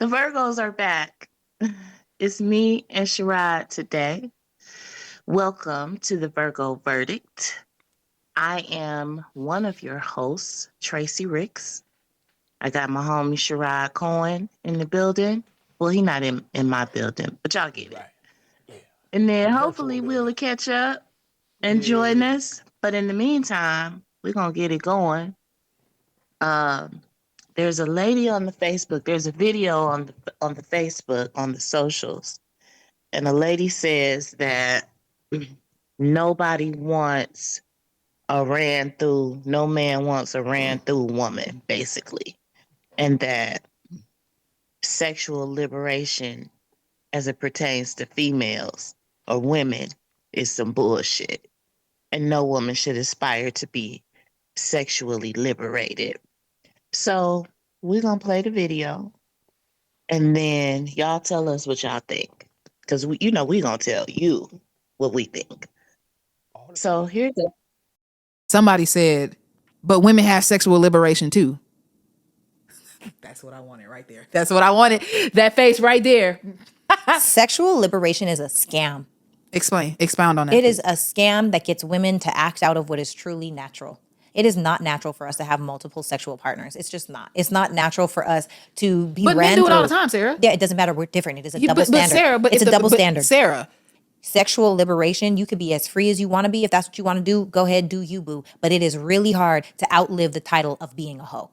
The Virgos are back. It's me and Sherrod today. Welcome to the Virgo Verdict. I am one of your hosts, Tracy Ricks. I got my homie Sherrod Cohen in the building. Well, he not in my building, but y'all get it. Right. Yeah. And then Virtual hopefully building. we'll catch up and join Yeah. us. But in the meantime, we're gonna get it going. Um, there's a lady on the Facebook. There's a video on the Facebook on the socials, and a lady says that nobody wants a ran through. No man wants a ran through woman, basically, and that sexual liberation, as it pertains to females or women, is some bullshit, and no woman should aspire to be sexually liberated. So we're gonna play the video, and then y'all tell us what y'all think, because we gonna tell you what we think. All the So time. here's the Somebody said, but women have sexual liberation too. That's what I wanted right there. That's what I wanted. That face right there. Sexual liberation is a scam. Expound on that. It is a scam that gets women to act out of what is truly natural. It is not natural for us to have multiple sexual partners. It's just not. It's not natural for us to be But men ran do it all through. the time, Sarah. Yeah, it doesn't matter. We're different. It is a double But standard. Sarah, It's a double standard. Sarah, Sexual liberation, you could be as free as you want to be. If that's what you want to do, go ahead, do you, boo. But it is really hard to outlive the title of being a hoe.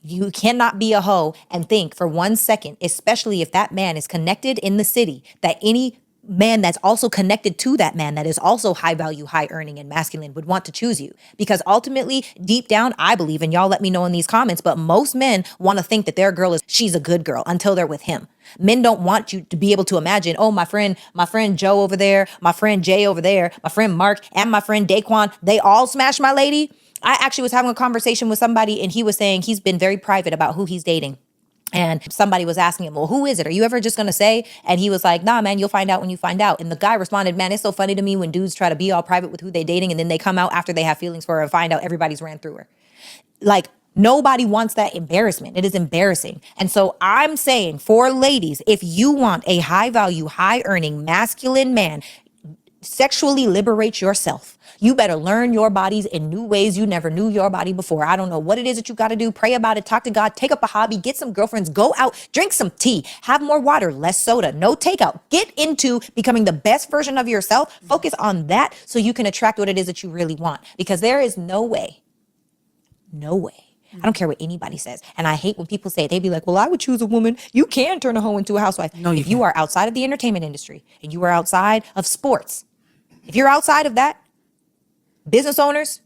You cannot be a hoe and think for 1 second, especially if that man is connected in the city, that any man that's also connected to that man that is also high value, high earning, and masculine would want to choose you. Because ultimately, deep down, I believe, and y'all let me know in these comments, but most men want to think that their girl she's a good girl until they're with him. Men don't want you to be able to imagine, oh, my friend Joe over there, my friend Jay over there, my friend Mark, and my friend Daquan, they all smashed my lady. I actually was having a conversation with somebody and he was saying he's been very private about who he's dating. And somebody was asking him, well, who is it? Are you ever just going to say? And he was like, nah, man, you'll find out when you find out. And the guy responded, man, it's so funny to me when dudes try to be all private with who they dating and then they come out after they have feelings for her and find out everybody's ran through her. Like, nobody wants that embarrassment. It is embarrassing. And so I'm saying for ladies, if you want a high value, high earning, masculine man, sexually liberate yourself. You better learn your bodies in new ways you never knew your body before. I don't know what it is that you got to do. Pray about it. Talk to God. Take up a hobby. Get some girlfriends. Go out. Drink some tea. Have more water. Less soda. No takeout. Get into becoming the best version of yourself. Focus on that so you can attract what it is that you really want. Because there is no way. I don't care what anybody says. And I hate when people say it. They be like, well, I would choose a woman. You can turn a hoe into a housewife. No, you if you can't. are outside of the entertainment industry and you are outside of sports, if you're outside of that, business owners,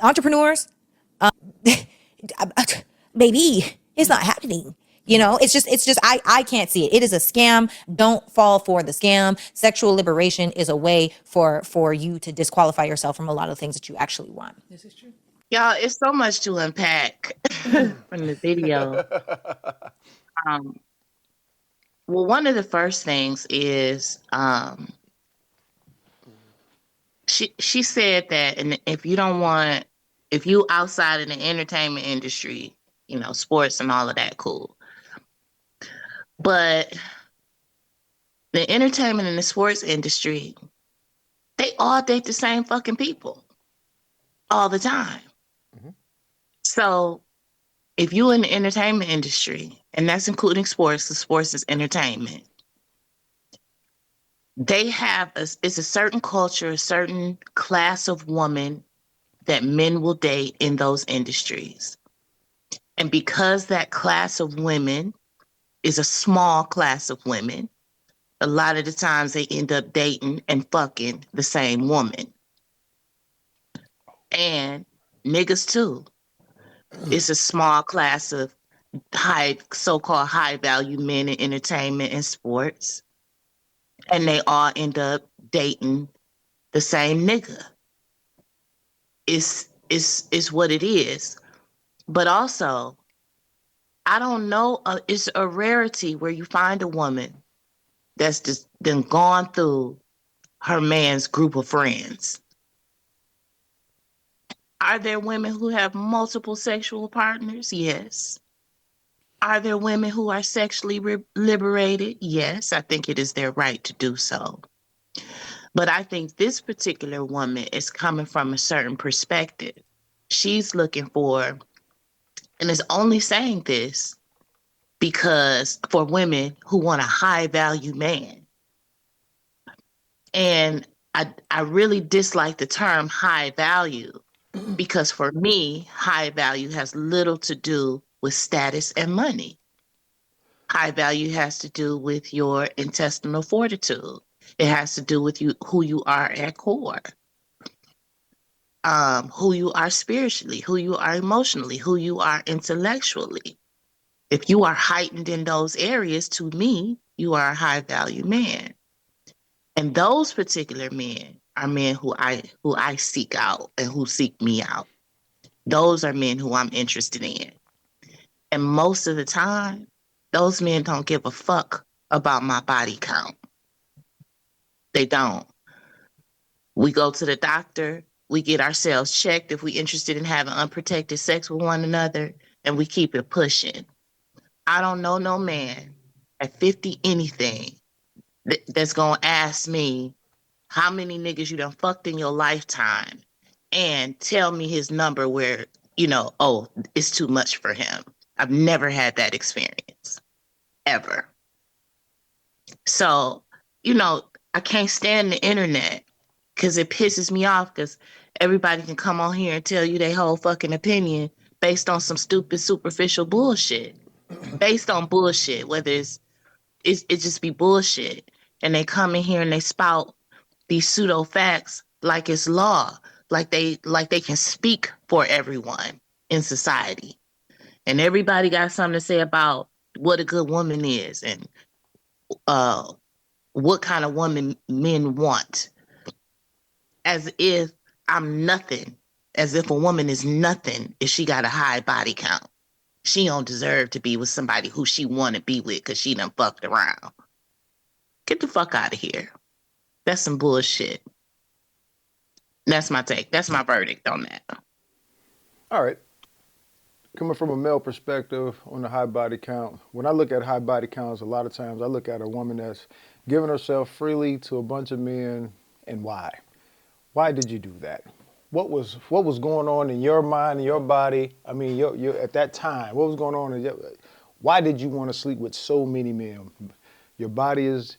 entrepreneurs, baby, it's not happening. You know, it's just, I can't see it. It is a scam. Don't fall for the scam. Sexual liberation is a way for you to disqualify yourself from a lot of things that you actually want. This is true. y'all. It's so much to unpack from the video. Um, well, one of the first things is she said that, and if you outside in the entertainment industry, sports and all of that, cool. But the entertainment and the sports industry, they all date the same fucking people all the time. Mhm. So if you in the entertainment industry, and that's including sports, because sports is entertainment, it's a certain culture, a certain class of woman that men will date in those industries. And because that class of women is a small class of women, a lot of the times they end up dating and fucking the same woman. And niggas too. It's a small class of so-called high value men in entertainment and sports. And they all end up dating the same nigga. It's what it is. But also, I don't know, it's a rarity where you find a woman that's just been gone through her man's group of friends. Are there women who have multiple sexual partners? Yes. Are there women who are sexually liberated? Yes, I think it is their right to do so. But I think this particular woman is coming from a certain perspective. She's looking for, and is only saying this because for women who want a high value man. And I really dislike the term high value because for me, high value has little to do with status and money. High value has to do with your intestinal fortitude. It has to do with you who you are at core, who you are spiritually, who you are emotionally, who you are intellectually. If you are heightened in those areas, to me, you are a high value man. And those particular men are men who I seek out and who seek me out. Those are men who I'm interested in. And most of the time, those men don't give a fuck about my body count. They don't. We go to the doctor, we get ourselves checked if we're interested in having unprotected sex with one another, and we keep it pushing. I don't know no man at 50 anything that's gonna ask me how many niggas you done fucked in your lifetime and tell me his number where, oh, it's too much for him. I've never had that experience, ever. So, you know, I can't stand the internet because it pisses me off because everybody can come on here and tell you their whole fucking opinion based on some stupid, superficial bullshit. Based on bullshit, whether it just be bullshit. And they come in here and they spout these pseudo facts like it's law, like they can speak for everyone in society. And everybody got something to say about what a good woman is and uh what kind of woman men want, as if I'm nothing, as if a woman is nothing if she got a high body count. She don't deserve to be with somebody who she want to be with because she done fucked around. Get the fuck out of here. That's some bullshit. That's my take. That's my verdict on that. All right. Coming from a male perspective on the high body count, when I look at high body counts, a lot of times I look at a woman that's giving herself freely to a bunch of men, and why? Why did you do that? What was going on in your mind, in your body? I mean, your at that time, what was going on in your, why did you want to sleep with so many men? Your body is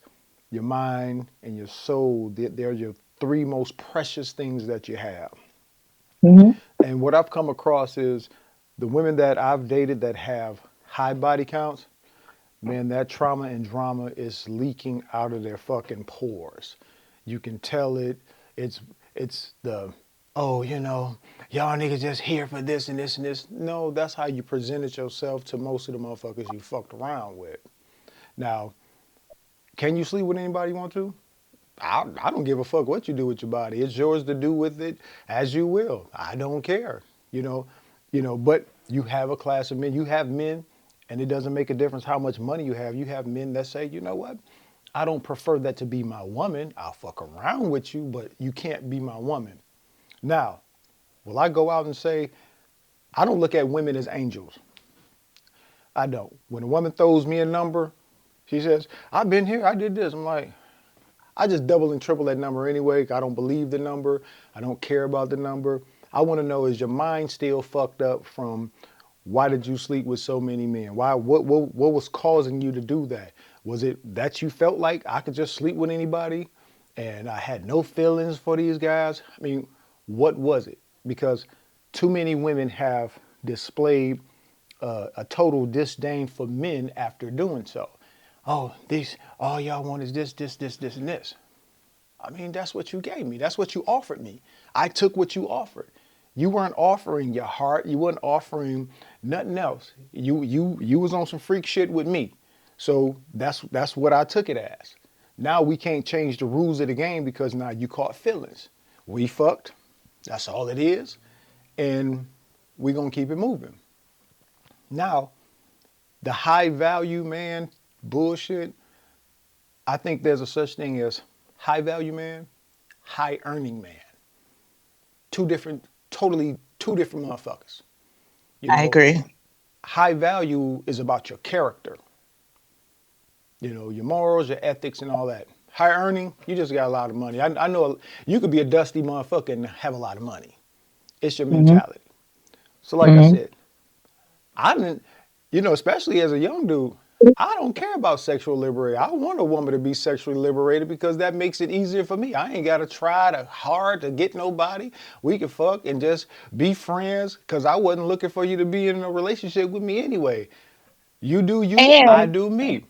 your mind and your soul. They're your three most precious things that you have. Mm-hmm. And what I've come across is the women that I've dated that have high body counts, man, that trauma and drama is leaking out of their fucking pores. You can tell it. It's it's the, oh, y'all niggas just here for this and this and this. No, that's how you presented yourself to most of the motherfuckers you fucked around with. Now, can you sleep with anybody you want to? I don't give a fuck what you do with your body. It's yours to do with it as you will. I don't care. You know, but you have a class of men. You have men, and it doesn't make a difference how much money you have. You have men that say, you know what? I don't prefer that to be my woman. I'll fuck around with you, but you can't be my woman. Now, will I go out and say, I don't look at women as angels. I don't. When a woman throws me a number, she says, I've been here, I did this. I'm like, I just double and triple that number anyway. I don't believe the number. I don't care about the number. I want to know, is your mind still fucked up from why did you sleep with so many men? Why? What was causing you to do that? Was it that you felt like I could just sleep with anybody and I had no feelings for these guys? I mean, what was it? Because too many women have displayed a total disdain for men after doing so. Oh, all y'all want is this, and this. I mean, that's what you gave me. That's what you offered me. I took what you offered. You weren't offering your heart. You weren't offering nothing else. You was on some freak shit with me. So that's what I took it as. Now we can't change the rules of the game because now you caught feelings. We fucked. That's all it is. And we gonna keep it moving. Now, the high value man bullshit, I think there's a such thing as high value man, high earning man. Two different, totally two different motherfuckers. You I know, agree. High value is about your character, your morals, your ethics, and all that. High earning, you just got a lot of money. I know you could be a dusty motherfucker and have a lot of money. It's your Mhm. mentality. So, like I Mhm. said, I didn't, especially as a young dude, I don't care about sexual liberation. I want a woman to be sexually liberated because that makes it easier for me. I ain't got to try hard to get nobody. We can fuck and just be friends because I wasn't looking for you to be in a relationship with me anyway. You do you, I And do me.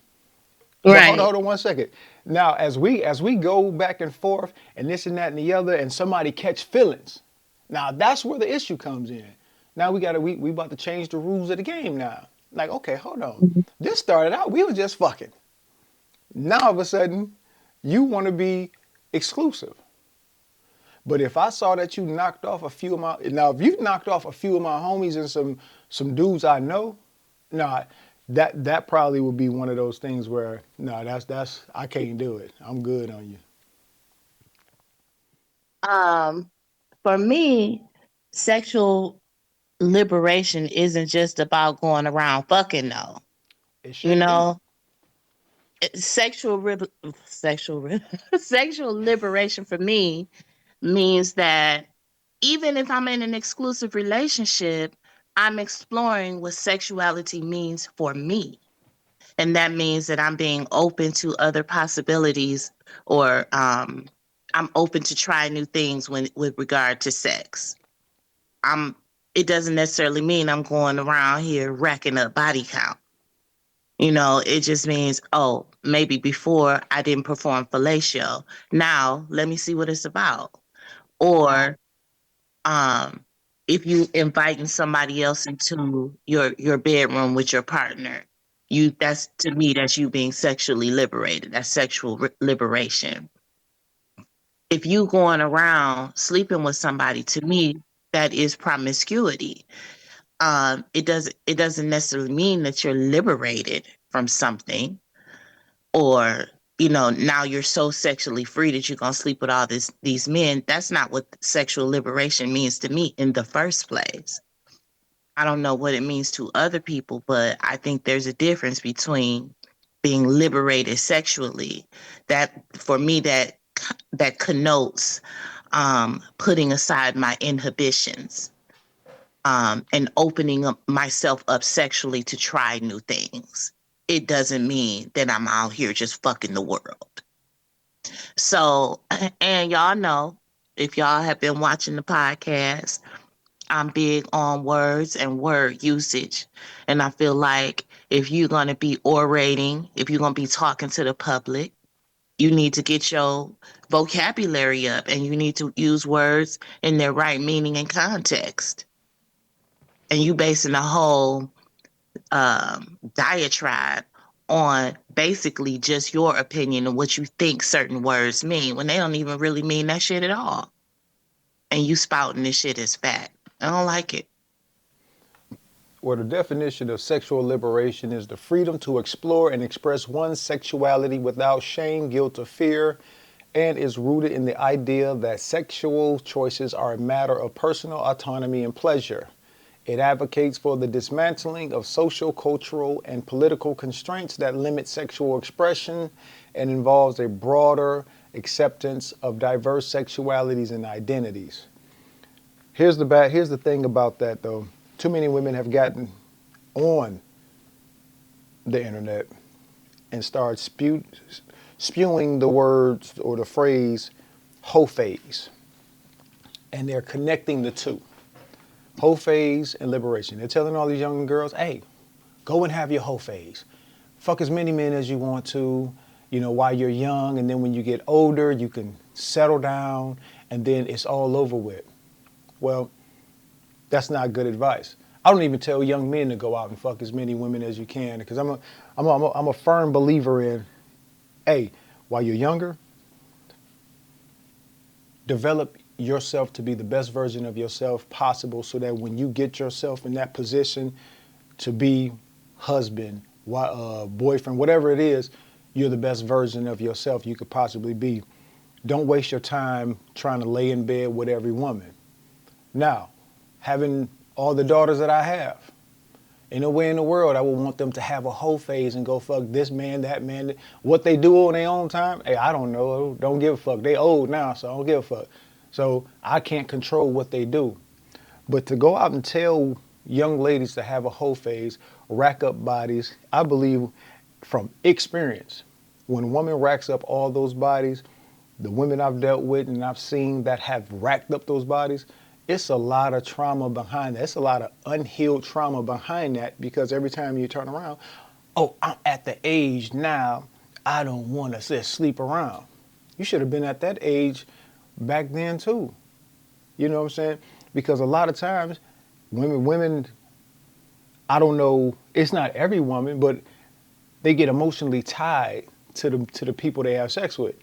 But right. hold on 1 second. Now, as we go back and forth and this and that and the other, and somebody catch feelings, now that's where the issue comes in. Now we about to change the rules of the game now. Like, okay, hold on. Mhm. This started out, we were just fucking. Now all of a sudden, you want to be exclusive. But if I saw that you knocked off a few of my now, if you knocked off a few of my homies and some dudes I know, nah, that probably would be one of those things where no, that's I can't do it. I'm good on you. Um, for me, sexual liberation isn't just about going around fucking though. It You should be. know, sexual sexual liberation for me means that even if I'm in an exclusive relationship, I'm exploring what sexuality means for me. And that means that I'm being open to other possibilities, or I'm open to try new things when with regard to sex. I'm it doesn't necessarily mean I'm going around here racking up body count. It just means, oh, maybe before I didn't perform fellatio. Now let me see what it's about. Or um if you inviting somebody else into your bedroom with your partner, that's, to me, that's you being sexually liberated. That's sexual liberation. If you going around sleeping with somebody, to me, that is promiscuity. It doesn't necessarily mean that you're liberated from something, or now you're so sexually free that you're gonna sleep with all these men. That's not what sexual liberation means to me in the first place. I don't know what it means to other people, but I think there's a difference between being liberated sexually. That, for me, that connotes putting aside my inhibitions, and opening up myself up sexually to try new things. It doesn't mean that I'm out here just fucking the world. So, and y'all know, if y'all have been watching the podcast, I'm big on words and word usage. And I feel like if you're going to be orating, if you're going to be talking to the public, you need to get your vocabulary up, and you need to use words in their right meaning and context. And you basing a whole diatribe on basically just your opinion and what you think certain words mean, when they don't even really mean that shit at all. And you spouting this shit as fact. I don't like it. Well, the definition of sexual liberation is the freedom to explore and express one's sexuality without shame, guilt, or fear, and is rooted in the idea that sexual choices are a matter of personal autonomy and pleasure. It advocates for the dismantling of social, cultural, and political constraints that limit sexual expression and involves a broader acceptance of diverse sexualities and identities. Here's the thing about that though. Too many women have gotten on the internet and started spewing the words or the phrase "hoe phase," and they're connecting the two. Hoe phase and liberation. They're telling all these young girls, hey, go and have your hoe phase. Fuck as many men as you want to, while you're young, and then when you get older, you can settle down, and then it's all over with. Well, that's not good advice. I don't even tell young men to go out and fuck as many women as you can, because I'm a firm believer in, hey, while you're younger, develop yourself to be the best version of yourself possible, so that when you get yourself in that position to be husband, boyfriend, whatever it is, you're the best version of yourself you could possibly be. Don't waste your time trying to lay in bed with every woman. Now, having all the daughters that I have, Ain't no way in the world I would want them to have a whole phase and go fuck this man, that man. What they do on their own time, hey, I don't know. Don't give a fuck. They old now, so I don't give a fuck. So I can't control what they do. But to go out and tell young ladies to have a whole phase, rack up bodies, I believe from experience, when a woman racks up all those bodies, the women I've dealt with and I've seen that have racked up those bodies, it's a lot of trauma behind that. It's a lot of unhealed trauma behind that because every time you turn around, oh, I'm at the age now, I don't want to just sleep around. You should have been at that age back then too. You know what I'm saying? Because a lot of times, women, I don't know, it's not every woman, but they get emotionally tied to the people they have sex with.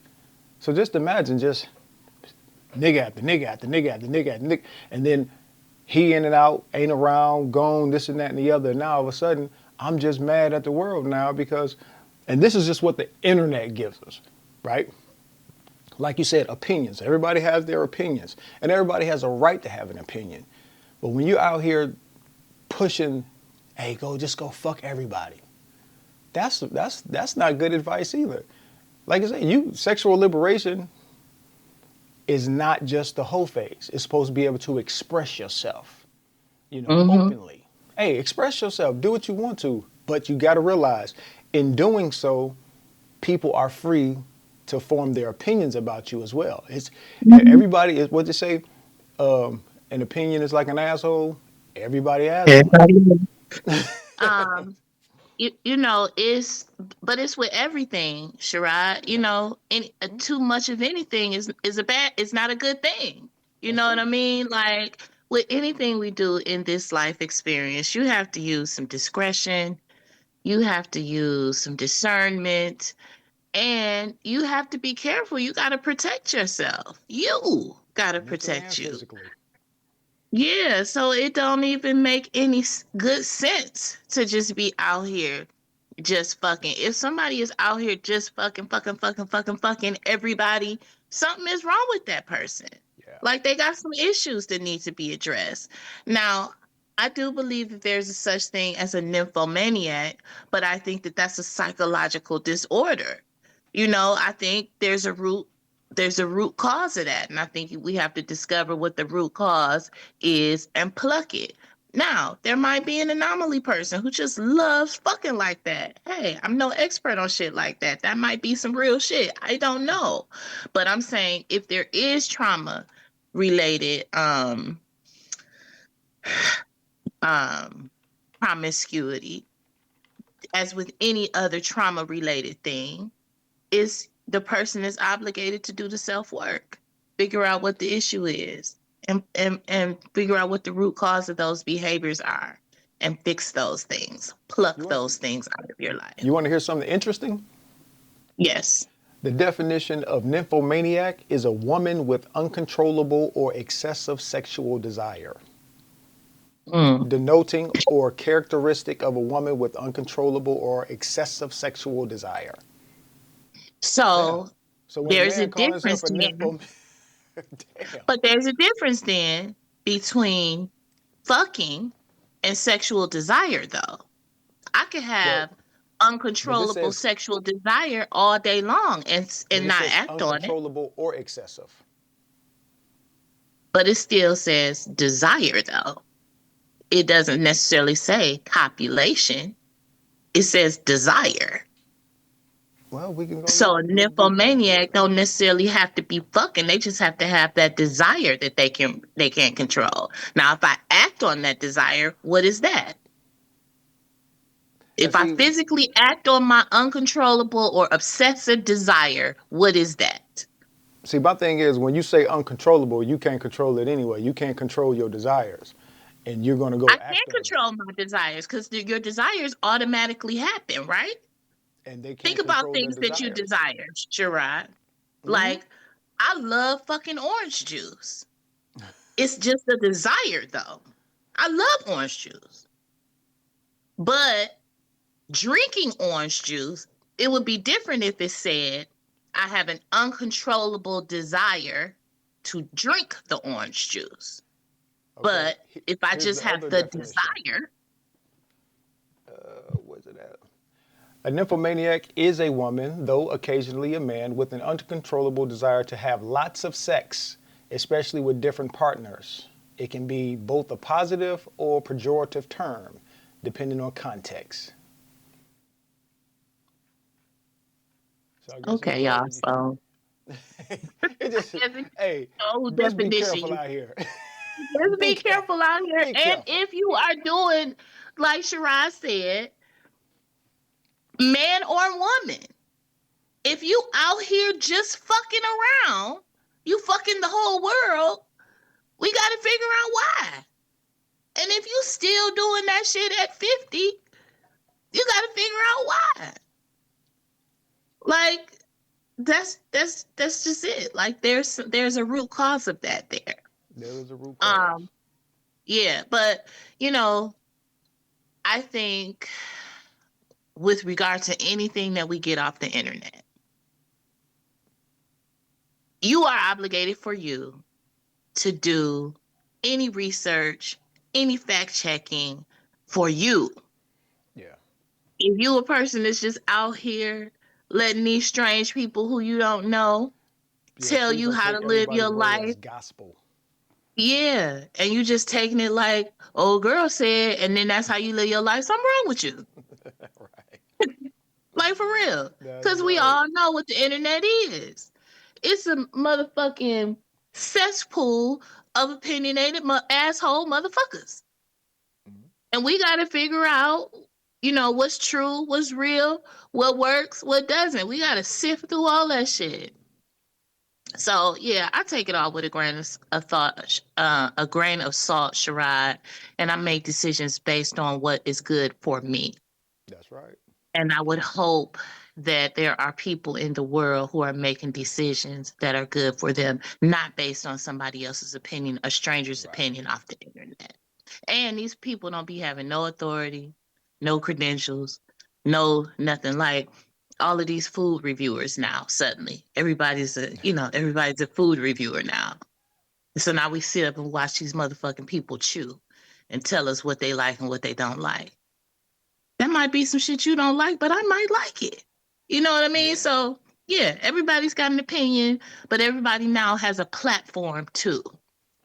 So just imagine just nigga after nigga after nigga after nigga after nigga, and then he in and out, ain't around, gone, this and that and the other. And now all of a sudden, I'm just mad at the world now because, and this is just what the internet gives us, right? Like you said, opinions. Everybody has their opinions, and everybody has a right to have an opinion. But when you're out here pushing, hey, just go fuck everybody. That's not good advice either. Like I said, sexual liberation is not just the whole phase. It's supposed to be able to express yourself, Mm-hmm. openly. Hey, express yourself, do what you want to, but you got to realize in doing so, people are free to form their opinions about you as well. It's everybody is what they say, an opinion is like an asshole. Everybody has one. Everybody. Um, it's but it's with everything, Sherrod. Too much of anything is a bad. It's not a good thing. You That's know what true. I mean? Like with anything we do in this life experience, you have to use some discretion. You have to use some discernment, and you have to be careful. You got to protect yourself. You got to Mentally protect and you. physically. Yeah, so it don't even make any good sense to just be out here just fucking. If somebody is out here just fucking everybody, something is wrong with that person. Yeah. Like they got some issues that need to be addressed. Now, I do believe that there's a such thing as a nymphomaniac, but I think that that's a psychological disorder. I think there's a root cause of that, and I think we have to discover what the root cause is and pluck it. Now, there might be an anomaly person who just loves fucking like that. Hey, I'm no expert on shit like that. That might be some real shit. I don't know. But I'm saying if there is trauma related um promiscuity, as with any other trauma related thing, is the person is obligated to do the self work, figure out what the issue is, and figure out what the root cause of those behaviors are, and fix those things, You pluck want those things out of your you life. want to hear something interesting? Yes. The definition of nymphomaniac is a woman with uncontrollable or excessive sexual desire, Mm. denoting or characteristic of a woman with uncontrollable or excessive sexual desire. Yeah. So So when a there's a man calls himself difference a then, nymphomaniac, damn. but there's a difference then between fucking and sexual desire, though. I could Well, have but this uncontrollable says sexual desire all day long and but it not says act on it. uncontrollable or excessive. But it still says desire, though. It doesn't necessarily say copulation. It says desire. Well, we can go So a look deeper into it. nymphomaniac don't necessarily have to be fucking. They just have to have that desire that they can't control. Now, if I act on that desire, what is that? Now If I see, physically act on my uncontrollable or obsessive desire, what is that? my thing is when you say uncontrollable, you can't control it anyway. You can't control your desires, and you're gonna I go act can't on them, control my desires because your desires automatically happen, right? and they Think can't about control their things that you desires. desire, Sherrod. Hmm. Like, I love fucking orange juice. It's just a desire, though. I love orange juice. But drinking orange juice, it would be different if it said, I have an uncontrollable desire to drink the orange juice. Okay, But if I here's just the have other the definition. desire, A nymphomaniac is a woman, though occasionally a man, with an uncontrollable desire to have lots of sex, especially with different partners. It can be both a positive or pejorative term, depending on context. So I guess it's Okay, y'all. crazy. So It just, that's the hey, whole best be definition. careful out here. Just Be be careful. careful out here. Be And careful. if you are doing, like Shirai said, man or woman, if you out here just fucking around, you fucking the whole world, we got to figure out why. And if you still doing that shit at 50, you got to figure out why. Like that's just it. Like there's a root cause of that there. There is a root cause. Um yeah, but you know, I think with regard to anything that we get off the internet, you are obligated for you to do any research, any fact checking for you. Yeah. If you a person that's just out here letting these strange people who you don't know Yeah, tell please you don't how to take live everybody's your word life, as gospel. yeah, and you just taking it like old girl said, and then that's how you live your life. Something wrong with you, Right. like for real, That's because we right. all know what the internet is. It's a motherfucking cesspool of opinionated asshole motherfuckers. Mhm. And we got to figure out, you know, what's true, what's real, what works, what doesn't. We got to sift through all that shit. So yeah, I take it all with a grain of thought, a grain of salt, Sherrod, and I make decisions based on what is good for me. That's right. And I would hope that there are people in the world who are making decisions that are good for them, not based on somebody else's opinion, a stranger's Right. opinion off the internet. And these people don't be having no authority, no credentials, no nothing. Like all of these food reviewers now, suddenly everybody's a food reviewer now. So now we sit up and watch these motherfucking people chew and tell us what they like and what they don't like. That might be some shit you don't like, but I might like it. You know what I mean? Yeah. So yeah, everybody's got an opinion, but everybody now has a platform too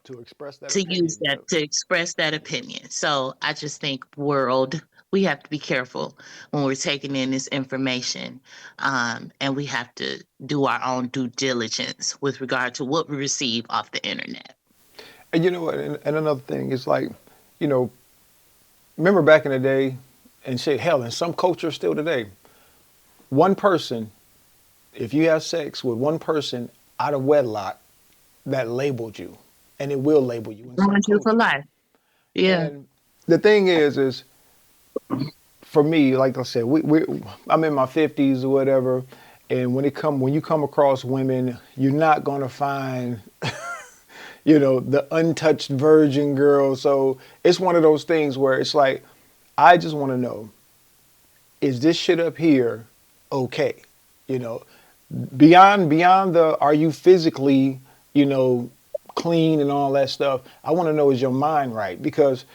To express that to use opinion. that Yep. to express that opinion. So I just think world, we have to be careful when we're taking in this information, and we have to do our own due diligence with regard to what we receive off the internet. And you know what? And another thing is like, you know, remember back in the day, and shit, hell, in some cultures still today, one person, if you have sex with one person out of wedlock, that labeled you, and it will label you in some Ruins you for cultures. life. Yeah. And the thing is for me, like I said, I'm in my 50s or whatever, and when you come across women, you're not gonna find, you know, the untouched virgin girl. So it's one of those things where it's like, I just want to know, is this shit up here okay? You know, beyond the are you physically, you know, clean and all that stuff. I want to know, is your mind right? Because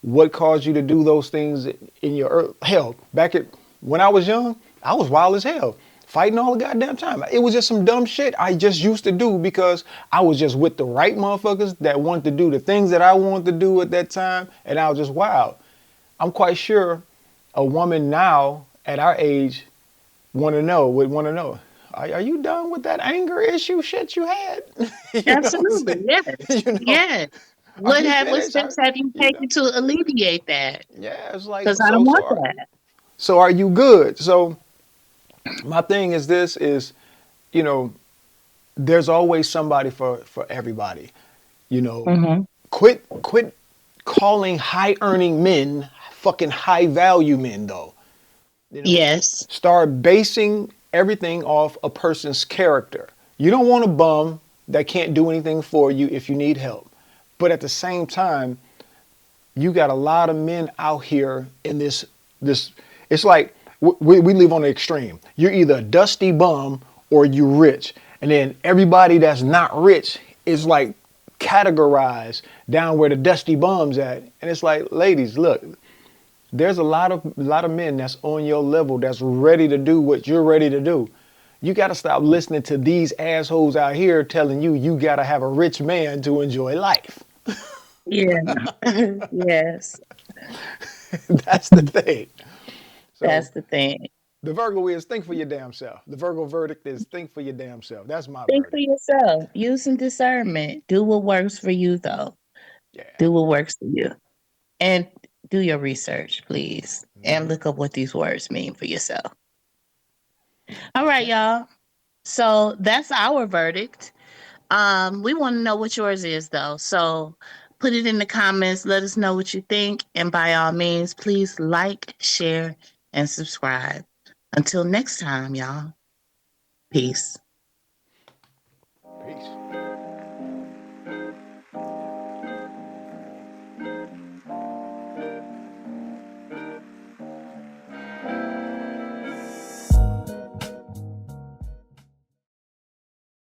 what caused you to do those things in your hell back at when I was young? I was wild as hell, fighting all the goddamn time. It was just some dumb shit I just used to do because I was just with the right motherfuckers that wanted to do the things that I wanted to do at that time, and I was just wild. I'm quite sure a woman now at our age would want to know. Are you done with that anger issue shit you had? You know what I'm Absolutely. saying? Yes. You know, Yes. are you What finished? steps have you You know, taken to alleviate that? yeah. It's like Because I don't want that. so are you good? So my thing is this is, you know, there's always somebody for everybody. You know, Hmm. quit calling high earning men fucking high value men though. You know, Yes. start basing everything off a person's character. You don't want a bum that can't do anything for you if you need help. But at the same time, you got a lot of men out here in this it's like we live on the extreme. You're either a dusty bum or you rich. And then everybody that's not rich is like categorized down where the dusty bums at. And it's like, ladies, look, There's a lot of men that's on your level that's ready to do what you're ready to do. You got to stop listening to these assholes out here telling you you got to have a rich man to enjoy life. Yeah. Yes. That's the thing. So That's the thing. the Virgo is think for your damn self. The Virgo verdict is think for your damn self. That's my Think for verdict. yourself. Use some discernment. Do what works for you, though. Yeah. Do what works for you. And do your research, please. And look up what these words mean for yourself. All right, Okay. y'all. So that's our verdict. We want to know what yours is, though. So put it in the comments. Let us know what you think. And by all means, please like, share, and subscribe. Until next time, y'all. Peace.